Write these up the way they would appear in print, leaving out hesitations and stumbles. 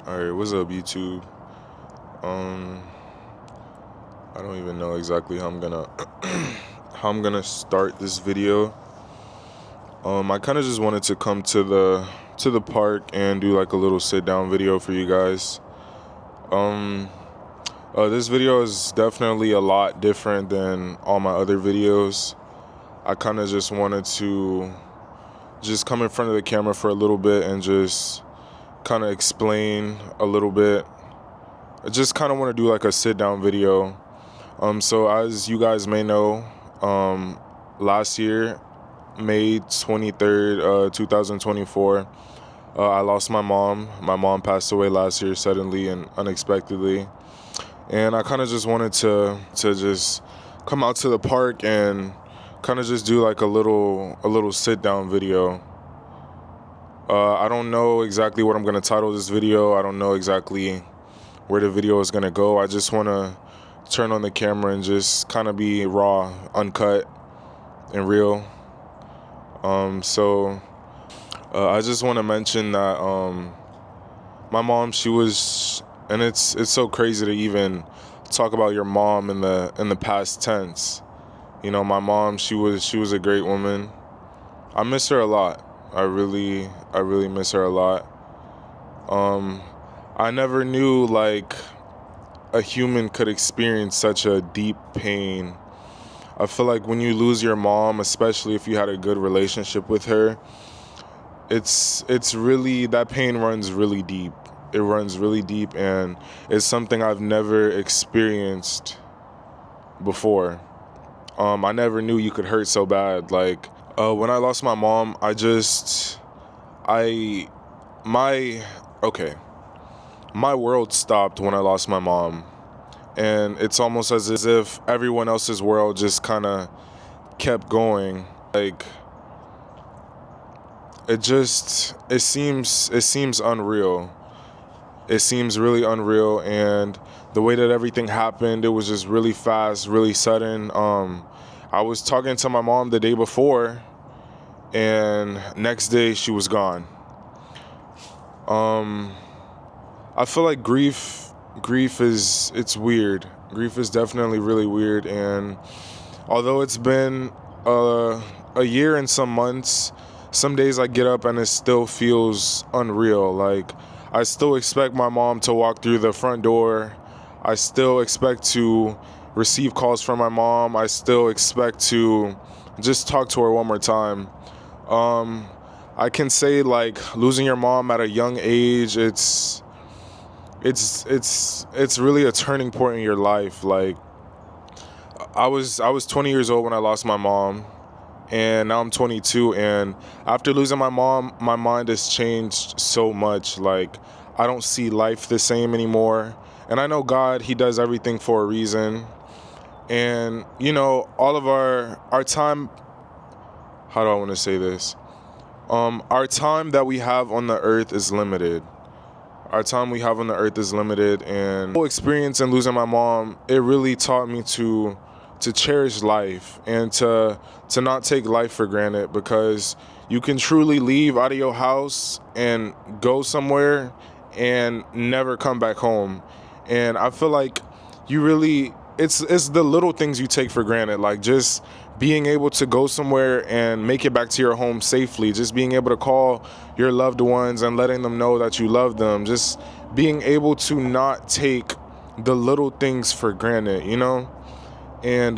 Alright, what's up YouTube? Um I don't even know exactly how I'm gonna how I'm gonna start this video. I kinda just wanted to come to the park and do like a little sit down video for you guys. This video is definitely a lot different than all my other videos. I kinda just wanted to just come in front of the camera for a little bit and just kinda explain a little bit. I just kind of want to do like a sit down video. So as you guys may know, last year, May 23rd, 2024, I lost my mom. My mom passed away last year suddenly and unexpectedly. And I kind of just wanted to just come out to the park and kind of just do like a little sit down video. I don't know exactly what I'm going to title this video. I don't know exactly where the video is gonna go. I just wanna turn on the camera and just kind of be raw, uncut, and real. I just want to mention that my mom, she was, and it's so crazy to even talk about your mom in the past tense. You know, my mom, she was a great woman. I miss her a lot. I really miss her a lot. I never knew like a human could experience such a deep pain. I feel like when you lose your mom, especially if you had a good relationship with her, it's really, that pain runs really deep. It runs really deep, and it's something I've never experienced before. I never knew you could hurt so bad. Like when I lost my mom, my world stopped when I lost my mom. And it's almost as if everyone else's world just kind of kept going. Like, it seems unreal. It seems really unreal. And the way that everything happened, it was just really fast, really sudden. I was talking to my mom the day before, and next day she was gone. I feel like grief is, it's weird. Grief is definitely really weird, and although it's been a year and some months, some days I get up and it still feels unreal. Like, I still expect my mom to walk through the front door. I still expect to receive calls from my mom. I still expect to just talk to her one more time. I can say, like, losing your mom at a young age, it's really a turning point in your life. Like, I was 20 years old when I lost my mom, and now I'm 22, and after losing my mom, my mind has changed so much. Like, I don't see life the same anymore, and I know God, he does everything for a reason. And you know, all of our time, how do I want to say this, our time that we have on the earth is limited. Our time we have on the earth is limited, and the whole experience in losing my mom, it really taught me to cherish life and to not take life for granted, because you can truly leave out of your house and go somewhere and never come back home. And I feel like you really, it's the little things you take for granted, like just being able to go somewhere and make it back to your home safely, just being able to call your loved ones and letting them know that you love them, just being able to not take the little things for granted, you know? And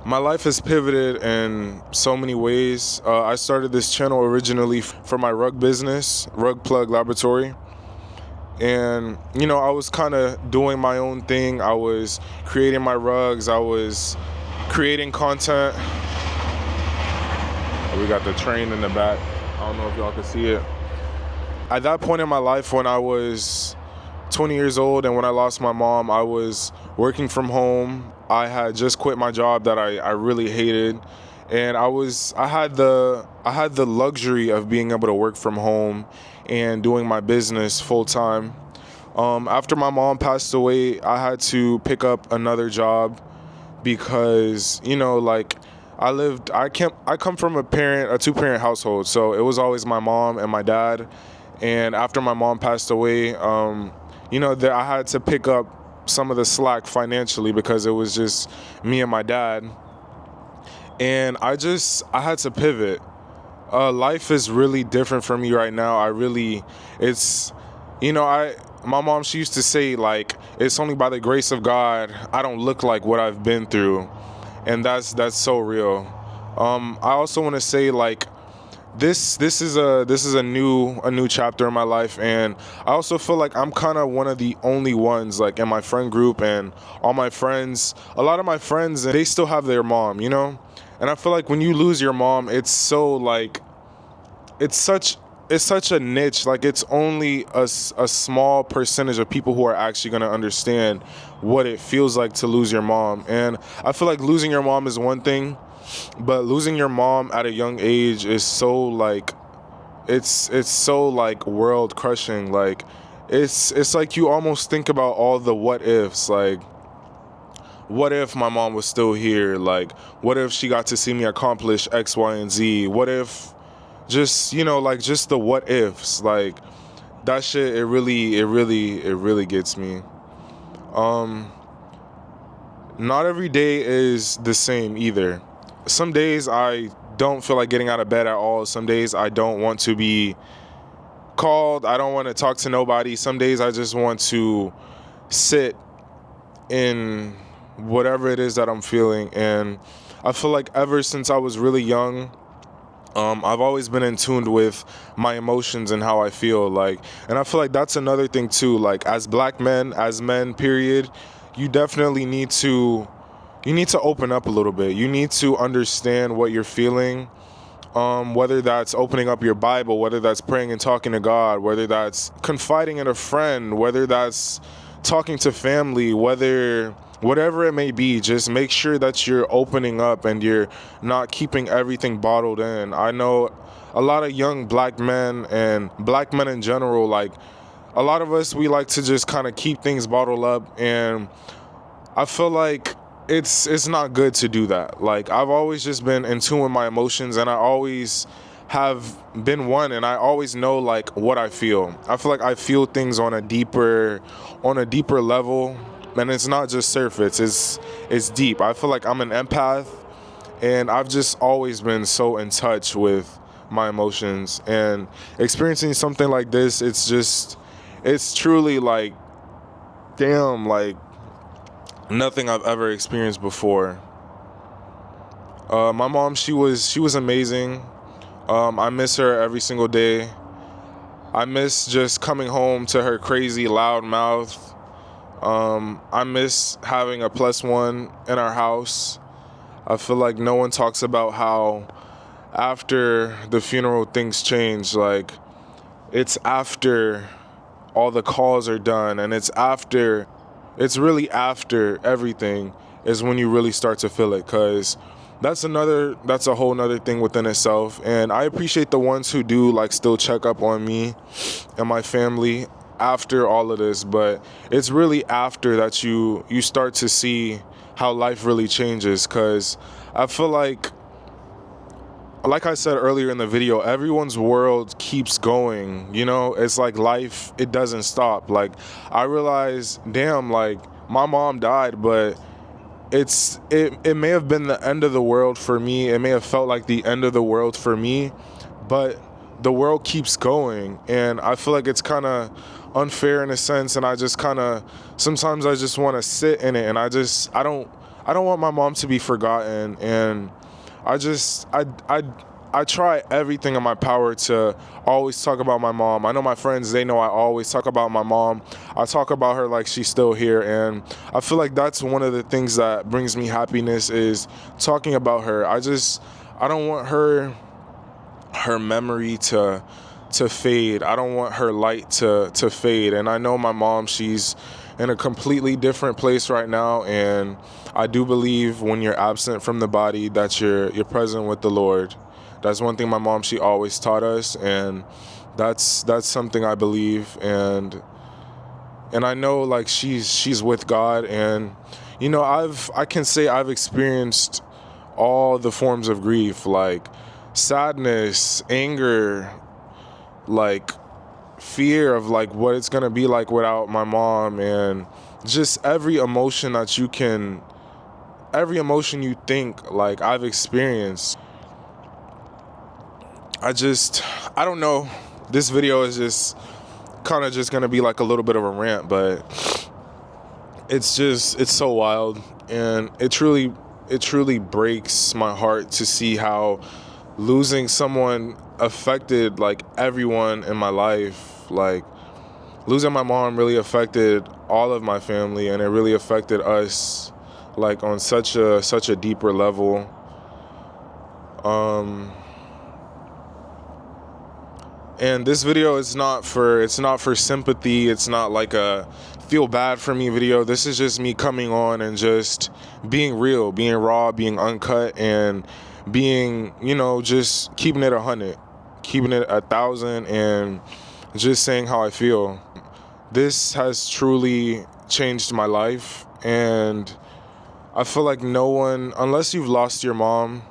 my life has pivoted in so many ways. I started this channel originally for my rug business, Rug Plug Laboratory. And, you know, I was kind of doing my own thing. I was creating my rugs. I was creating content. We got the train in the back. I don't know if y'all can see it. At that point in my life, when I was 20 years old and when I lost my mom, I was working from home. I had just quit my job that I really hated, and I had the luxury of being able to work from home and doing my business full time. After my mom passed away, I had to pick up another job because, you know, like, I come from a two-parent household, so it was always my mom and my dad. And after my mom passed away, I had to pick up some of the slack financially because it was just me and my dad. And I had to pivot. Life is really different for me right now. It's, my mom, she used to say, like, it's only by the grace of God I don't look like what I've been through. And that's so real. I also want to say, like, this is a new chapter in my life, and I also feel like I'm kind of one of the only ones, like, in my friend group, and all my friends, a lot of my friends, they still have their mom, and I feel like when you lose your mom, it's so, like, it's such a niche. Like, it's only a small percentage of people who are actually going to understand what it feels like to lose your mom. And I feel like losing your mom is one thing, but losing your mom at a young age is so, like, it's so, like, world crushing. Like, it's like you almost think about all the what ifs. Like, what if my mom was still here? Like, what if she got to see me accomplish X, Y, and Z? What if just, like, just the what ifs? Like, that shit, it really gets me. Not every day is the same either. Some days I don't feel like getting out of bed at all. Some days I don't want to be called. I don't want to talk to nobody. Some days I just want to sit in whatever it is that I'm feeling. And I feel like ever since I was really young, I've always been in tune with my emotions and how I feel. Like, and I feel like that's another thing too. Like, as black men, as men, period, you definitely need to open up a little bit. You need to understand what you're feeling. Whether that's opening up your Bible, whether that's praying and talking to God, whether that's confiding in a friend, whether that's talking to family, whatever it may be, just make sure that you're opening up and you're not keeping everything bottled in. I know a lot of young black men and black men in general, like, a lot of us, we like to just kind of keep things bottled up, and I feel like it's not good to do that. Like, I've always just been in tune with my emotions, and I always have been one, and I always know, like, what I feel. I feel like I feel things on a deeper level, and it's not just surface, it's deep. I feel like I'm an empath, and I've just always been so in touch with my emotions. And experiencing something like this, it's truly, like, damn, like, nothing I've ever experienced before. My mom, she was amazing. I miss her every single day. I miss just coming home to her crazy loud mouth. I miss having a plus one in our house. I feel like no one talks about how after the funeral things change. Like, it's after all the calls are done, and it's really after everything is when you really start to feel it, because that's a whole nother thing within itself. And I appreciate the ones who do, like, still check up on me and my family after all of this, but it's really after that you start to see how life really changes. Because I feel like I said earlier in the video, everyone's world keeps going, It's like life, it doesn't stop. Like, I realize, damn, like, my mom died, but it may have been the end of the world for me. It may have felt like the end of the world for me, but the world keeps going, and I feel like it's kind of unfair in a sense, and I just kind of, sometimes I just want to sit in it, and I don't want my mom to be forgotten. And I try everything in my power to always talk about my mom. I know my friends, they know I always talk about my mom. I talk about her like she's still here, and I feel like that's one of the things that brings me happiness, is talking about her. I don't want her memory to fade. I don't want her light to fade. And I know my mom, she's in a completely different place right now, and I do believe when you're absent from the body that you're present with the Lord. That's one thing my mom, she always taught us, and that's something I believe. And I know, like, she's with God. And I can say I've experienced all the forms of grief, like sadness, anger, like fear of like what it's gonna be like without my mom, and just every emotion you think like I've experienced. I don't know. This video is just kind of just gonna be like a little bit of a rant, but it's so wild, and it truly breaks my heart to see how losing someone affected like everyone in my life. Like losing my mom really affected all of my family, and it really affected us like on such a deeper level. And this video is not for sympathy. It's not like a feel bad for me video. This is just me coming on and just being real, being raw, being uncut, and being, just keeping it 100, keeping it 1,000, and just saying how I feel. This has truly changed my life, and I feel like no one, unless you've lost your mom,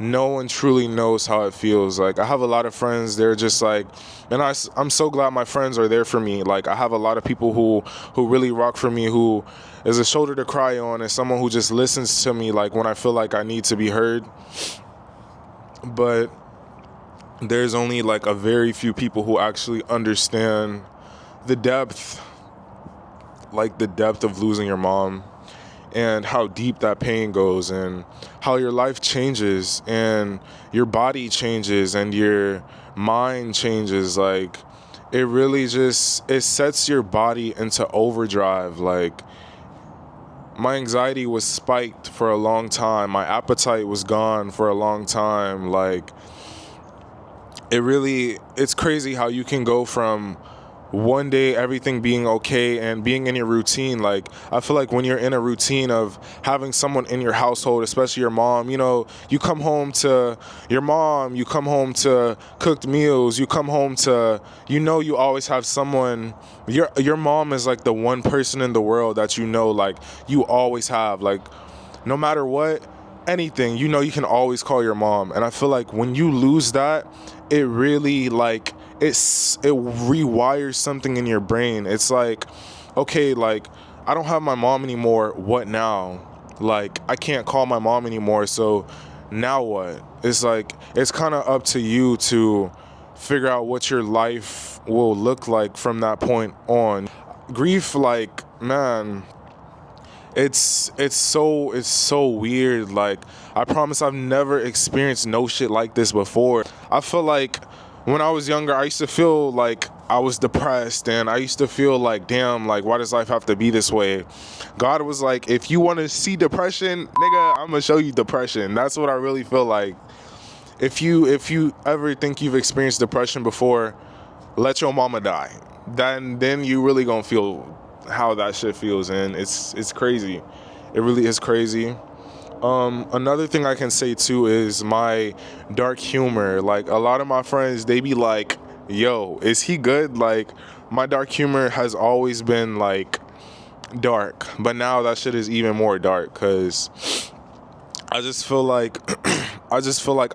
no one truly knows how it feels. Like I have a lot of friends, they're just like, and I'm so glad my friends are there for me. Like I have a lot of people who really rock for me, who is a shoulder to cry on, and someone who just listens to me like when I feel like I need to be heard. But there's only like a very few people who actually understand the depth of losing your mom, and how deep that pain goes, and how your life changes, and your body changes, and your mind changes. Like it really it sets your body into overdrive. Like my anxiety was spiked for a long time. My appetite was gone for a long time. Like it's crazy how you can go from one day everything being okay and being in your routine. Like I feel like when you're in a routine of having someone in your household, especially your mom, you come home to your mom, you come home to cooked meals, you come home to, you always have someone. Your mom is like the one person in the world that like you always have, like no matter what, anything, you can always call your mom. And I feel like when you lose that, it really like it rewires something in your brain. It's like, okay, like I don't have my mom anymore, what now? Like I can't call my mom anymore, so now what? It's like it's kind of up to you to figure out what your life will look like from that point on. Grief, like, man, it's so weird. Like I promise I've never experienced no shit like this before. I feel like when I was younger, I used to feel like I was depressed, and I used to feel like, damn, like why does life have to be this way? God was like, if you want to see depression, nigga, I'm gonna show you depression. That's what I really feel like. If you ever think you've experienced depression before, let your mama die. Then you really gonna feel how that shit feels, and it's crazy. It really is crazy. Another thing I can say too is my dark humor. Like a lot of my friends, they be like, yo, is he good? Like my dark humor has always been like dark, but now that shit is even more dark, because I just feel like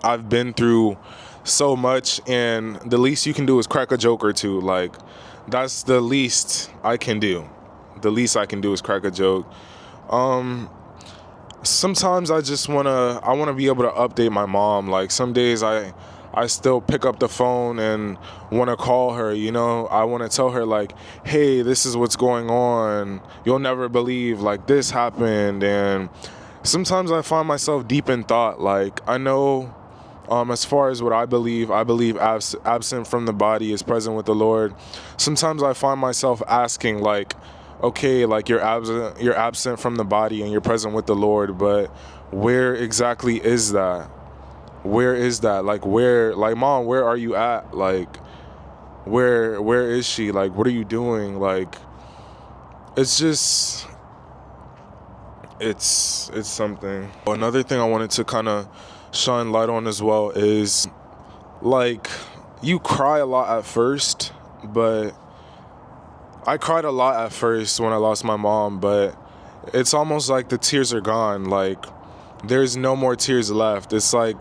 I've been through so much, and the least you can do is crack a joke or two. Like that's the least I can do. The least I can do is crack a joke. Sometimes I want to be able to update my mom. Like some days I still pick up the phone and want to call her, I want to tell her like, hey, this is what's going on. You'll never believe like this happened. And sometimes I find myself deep in thought. Like I know, as far as what I believe absent from the body is present with the Lord. Sometimes I find myself asking like, okay, like you're absent from the body and you're present with the Lord, but where exactly is that? Where is that? Like mom, where are you at? Like where is she? Like what are you doing? Like it's just it's something. Another thing I wanted to kind of shine light on as well is like you cry a lot at first, but I cried a lot at first when I lost my mom, but it's almost like the tears are gone. Like there's no more tears left. It's like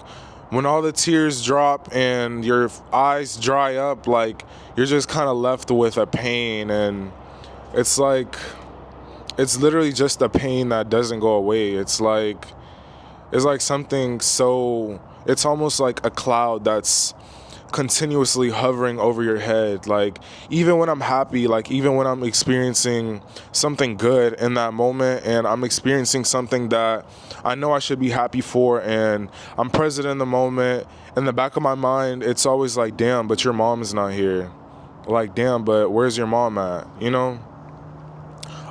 when all the tears drop and your eyes dry up, like, you're just kind of left with a pain, and it's like, it's literally just a pain that doesn't go away. It's like something so, it's almost like a cloud that's continuously hovering over your head. Like, even when I'm happy, like, even when I'm experiencing something good in that moment, and I'm experiencing something that I know I should be happy for, and I'm present in the moment, in the back of my mind, it's always like, damn, but your mom is not here. Like, damn, but where's your mom at, you know?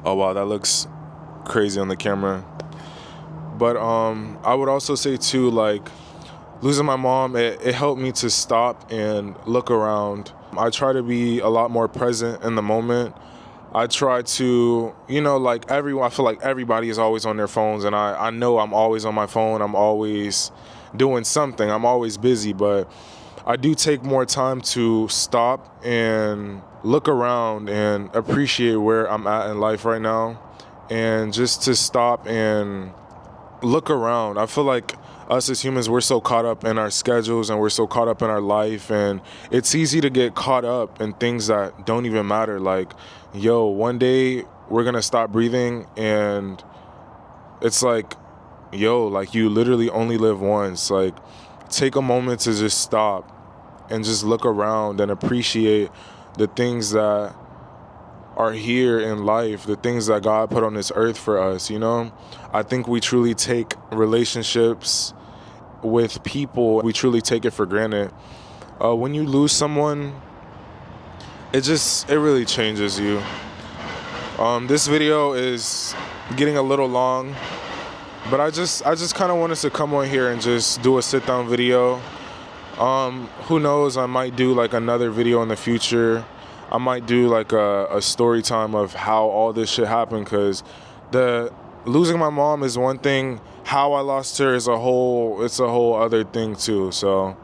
Oh wow, that looks crazy on the camera. But I would also say too, like, losing my mom, it helped me to stop and look around. I try to be a lot more present in the moment. I try to, you know, like, everyone, I feel like everybody is always on their phones, and I know I'm always on my phone. I'm always doing something. I'm always busy, but I do take more time to stop and look around and appreciate where I'm at in life right now, and just to stop and look around. I feel like us as humans, we're so caught up in our schedules, and we're so caught up in our life, and it's easy to get caught up in things that don't even matter. Like, yo, one day we're gonna stop breathing, and it's like, yo, like, you literally only live once. Like, take a moment to just stop and just look around and appreciate the things that are here in life, the things that God put on this earth for us, you know? I think we truly take relationships with people, we truly take it for granted. When you lose someone, it really changes you. This video is getting a little long, but I just kind of wanted to come on here and just do a sit-down video. Who knows, I might do like another video in the future. I might do like a story time of how all this shit happened, because losing my mom is one thing. How I lost her is it's a whole other thing too. So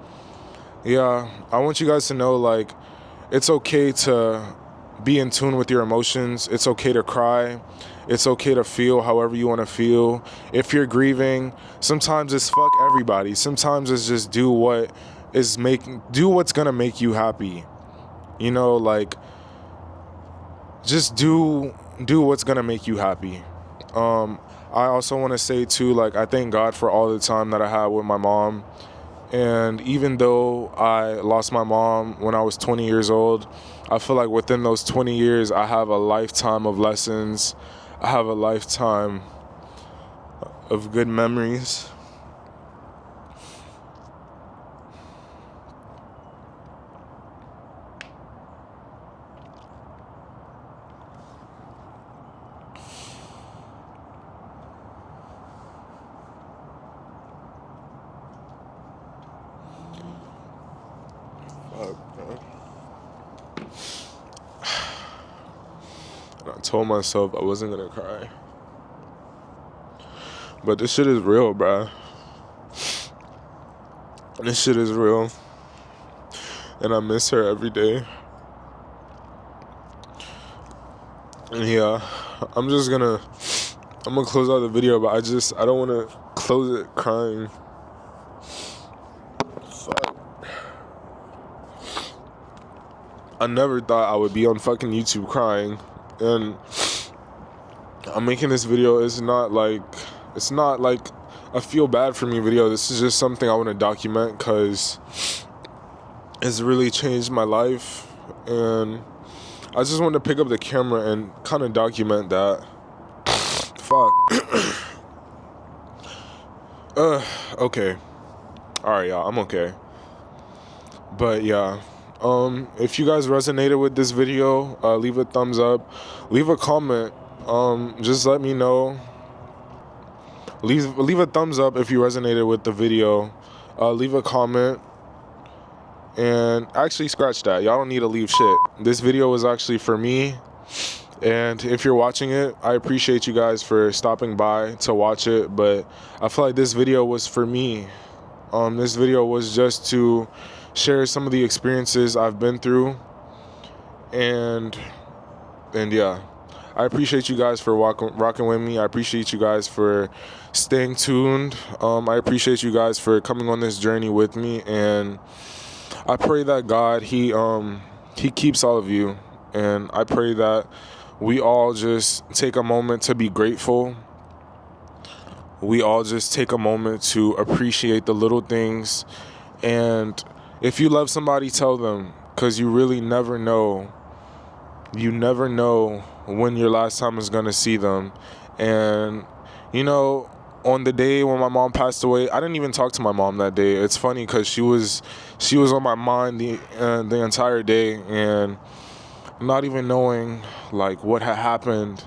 yeah, I want you guys to know, like, it's okay to be in tune with your emotions. It's okay to cry. It's okay to feel however you want to feel. If you're grieving, sometimes it's fuck everybody. Sometimes it's just do what's gonna make you happy. You know, like, just do what's gonna make you happy. I also want to say too, like, I thank God for all the time that I had with my mom. And even though I lost my mom when I was 20 years old, I feel like within those 20 years, I have a lifetime of lessons. I have a lifetime of good memories. And I told myself I wasn't gonna cry. But this shit is real, bruh. This shit is real. And I miss her every day. And yeah, I'm gonna close out the video, but I don't wanna close it crying. Fuck. I never thought I would be on fucking YouTube crying. And I'm making this video. It's not like a feel bad for me video. This is just something I want to document, because it's really changed my life, and I just wanted to pick up the camera and kind of document that. Fuck. Okay. Alright, y'all, I'm okay. But yeah, if you guys resonated with this video, leave a thumbs up, leave a comment, just let me know. Leave a thumbs up if you resonated with the video. Leave a comment. And actually, scratch that. Y'all don't need to leave shit. This video was actually for me. And if you're watching it, I appreciate you guys for stopping by to watch it. But I feel like this video was for me. This video was just to share some of the experiences I've been through. And yeah. I appreciate you guys for rocking with me. I appreciate you guys for staying tuned. I appreciate you guys for coming on this journey with me, and I pray that God he keeps all of you, and I pray that we all just take a moment to be grateful. We all just take a moment to appreciate the little things, and if you love somebody, tell them, because you really never know. You never know when your last time is going to see them. And, on the day when my mom passed away, I didn't even talk to my mom that day. It's funny because she was on my mind the entire day, and not even knowing what had happened.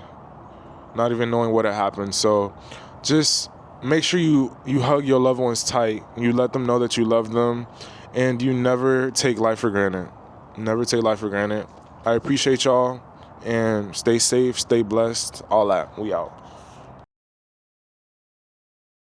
Not even knowing what had happened. So just make sure you hug your loved ones tight. You let them know that you love them, and you never take life for granted. Never take life for granted. I appreciate y'all, and stay safe, stay blessed, all that. We out.